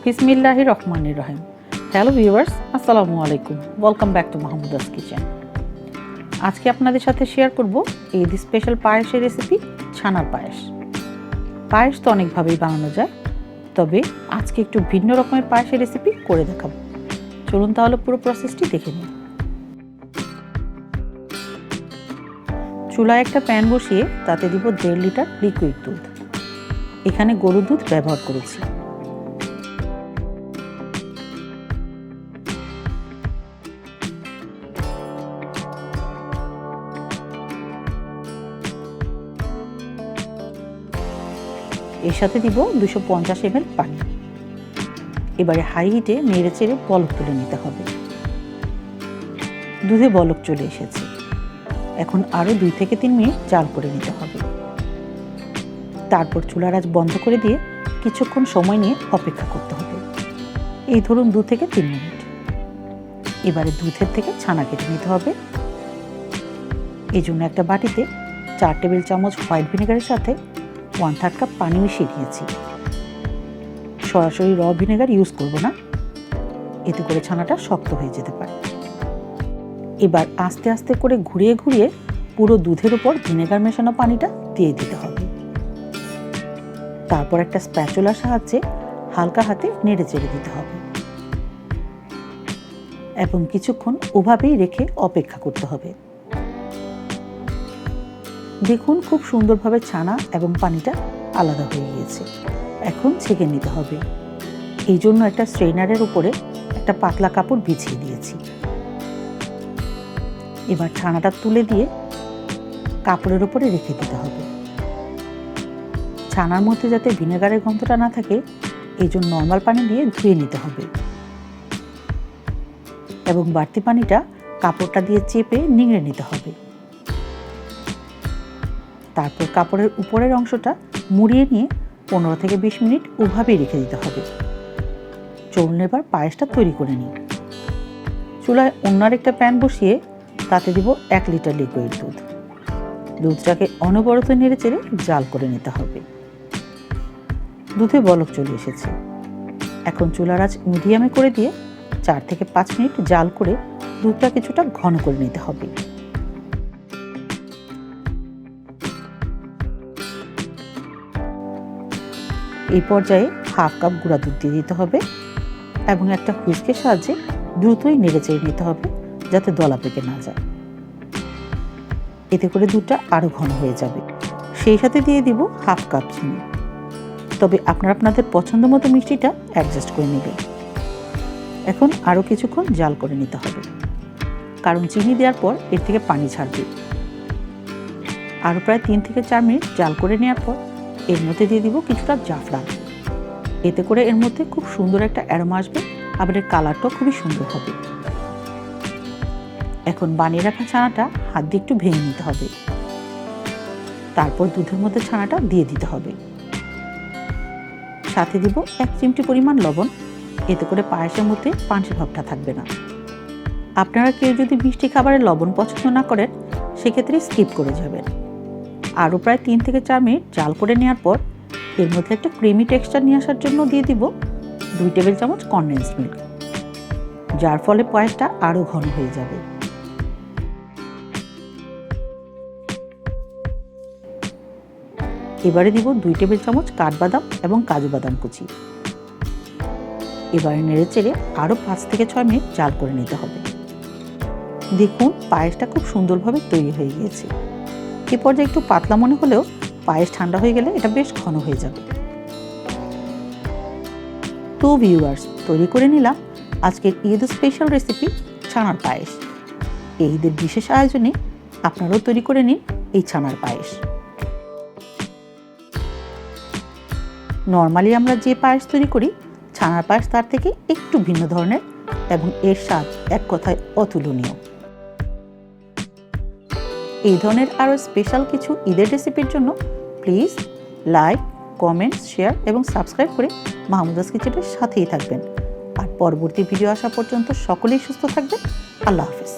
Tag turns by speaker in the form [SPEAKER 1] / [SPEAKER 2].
[SPEAKER 1] বিসমিল্লাহির রহমানির রহিম। Hello viewers, আসসালামু আলাইকুম। Welcome back to Mahmuda's kitchen. আজকে আপনাদের সাথে শেয়ার করব ঈদ স্পেশাল পায়েসের রেসিপি, ছানার পায়েস। পায়েস তো অনেকভাবেই বানানো যায়, তবে আজকে একটু ভিন্ন রকমের পায়েসের রেসিপি করে দেখাবো। চলুন তাহলে পুরো প্রসেসটি দেখে নিই। চুলায় একটা প্যান বসিয়ে তাতে দিব 1.5 লিটার লিকুইড দুধ। এখানে গরুর দুধ ব্যবহার করেছি। এর সাথে দিব 250 ml পানি। এবারে হাই হিটে নেড়ে চেড়ে বলক তুলে নিতে হবে। দুধে বলক চলে এসেছে। এখন আরও 2 থেকে 3 মিনিট জাল করে নিতে হবে। তারপর চুলার আঁচ বন্ধ করে দিয়ে কিছুক্ষণ সময় নিয়ে অপেক্ষা করতে হবে। এই ধরুন 2 থেকে 3 মিনিট। এবারে দুধের থেকে ছানা কেটে নিতে হবে। এই জন্য একটা বাটিতে 4 টেবিল চামচ হোয়াইট ভিনেগারের সাথে 1/3 কাপ পানি মিশিয়ে দিয়েছি। সরাসরি র ভিনেগার ইউজ করব না, এতে করে ছানাটা শক্ত হয়ে যেতে পারে। এবার আস্তে আস্তে করে ঘুরিয়ে ঘুরিয়ে পুরো দুধের উপর ভিনেগার মেশানো পানিটা দিয়ে দিতে হবে। তারপর একটা স্প্যাচুলার সাহায্যে হালকা হাতে নেড়ে চেড়ে দিতে হবে এবং কিছুক্ষণ ওভাবেই রেখে অপেক্ষা করতে হবে। দেখুন, খুব সুন্দরভাবে ছানা এবং পানিটা আলাদা হয়ে গিয়েছে। এখন ছেঁকে নিতে হবে। এই জন্য একটা স্ট্রেনারের উপরে একটা পাতলা কাপড় বিছিয়ে দিয়েছি। এবার ছানাটা তুলে দিয়ে কাপড়ের উপরে রেখে দিতে হবে। ছানার মধ্যে যাতে ভিনেগারের গন্ধটা না থাকে, এই জন্য নর্মাল পানি দিয়ে ধুয়ে নিতে হবে এবং বাড়তি পানিটা কাপড়টা দিয়ে চেপে নিংড়ে নিতে হবে। তারপর কাপড়ের উপরের অংশটা মুড়িয়ে নিয়ে 15 থেকে 20 মিনিট ওভাবেই রেখে দিতে হবে। চলুন এবার পায়েসটা তৈরি করে নিই। চুলায় অন্য একটা প্যান বসিয়ে তাতে দিব 1 লিটার লিকুইড দুধ। দুধটাকে অনবরত নেড়ে চেড়ে জাল করে নিতে হবে। দুধে বলক চলে এসেছে। এখন চুলার আঁচ মিডিয়ামে করে দিয়ে 4 থেকে 5 মিনিট জাল করে দুধটা কিছুটা ঘন করে নিতে হবে। এই পর্যায়ে 1/2 কাপ গুঁড়া দুধ দিয়ে দিতে হবে এবং একটা হুইস্কের সাহায্যে দ্রুতই নেড়ে চেড়ে নিতে হবে, যাতে দলা পেকে না যায়। এতে করে দুধটা আরও ঘন হয়ে যাবে। সেই সাথে দিয়ে দিব 1/2 কাপ চিনি। তবে আপনারা আপনাদের পছন্দ মতো মিষ্টিটা অ্যাডজাস্ট করে নেবেন। এখন আরও কিছুক্ষণ জাল করে নিতে হবে, কারণ চিনি দেওয়ার পর এর থেকে পানি ছাড়বে। আরও প্রায় 3 থেকে 4 মিনিট জাল করে নেওয়ার পর এর মধ্যে দিয়ে দিব কিছুটা জাফরান। এতে করে এর মধ্যে খুব সুন্দর একটা অ্যারোমা আসবে, আবার এর কালারটাও খুবই সুন্দর হবে। এখন বানিয়ে রাখা ছানাটা হাত দিয়ে একটু ভেঙে নিতে হবে। তারপর দুধের মধ্যে ছানাটা দিয়ে দিতে হবে। সাথে দিব 1 চিমটি পরিমাণ লবণ। এতে করে পায়েসের মধ্যে পানসে ভাবটা থাকবে না। আপনারা কেউ যদি মিষ্টি খাবারে লবণ পছন্দ না করেন, সেক্ষেত্রে স্কিপ করে যাবেন। আরও প্রায় 3 থেকে 4 মিনিট জাল করে নেওয়ার পর এর মধ্যে একটা ক্রিমি টেক্সচার নিয়ে আসার জন্য দিয়ে দিব 2 টেবিল চামচ কনডেন্স মিল্ক, যার ফলে পায়েসটা আরও ঘন হয়ে যাবে। এবারে দিব 2 টেবিল চামচ কাঠবাদাম এবং কাজু বাদাম কুচি। এবারে নেড়ে চেড়ে আরও 5 থেকে 6 মিনিট জাল করে নিতে হবে। দেখুন, পায়েসটা খুব সুন্দরভাবে তৈরি হয়ে গিয়েছে। এ পর্যায়ে একটু পাতলা মনে হলেও পায়েস ঠান্ডা হয়ে গেলে এটা বেশ ঘন হয়ে যাবে। তো ভিউয়ার্স, তৈরি করে নিলাম আজকের ঈদ স্পেশাল রেসিপি, ছানার পায়েস। এই ঈদের বিশেষ আয়োজনে আপনারাও তৈরি করে নিন এই ছানার পায়েস। নর্মালি আমরা যে পায়েস তৈরি করি, ছানার পায়েস তার থেকে একটু ভিন্ন ধরনের এবং এর স্বাদ এক কথায় অতুলনীয়। এই ধরনের আরও স্পেশাল কিছু ঈদের রেসিপির জন্য প্লিজ লাইক, কমেন্টস, শেয়ার এবং সাবস্ক্রাইব করে মাহমুদাস কিচেনের সাথেই থাকবেন। আর পরবর্তী ভিডিও আসা পর্যন্ত সকলেই সুস্থ থাকবেন। আল্লাহ হাফেজ।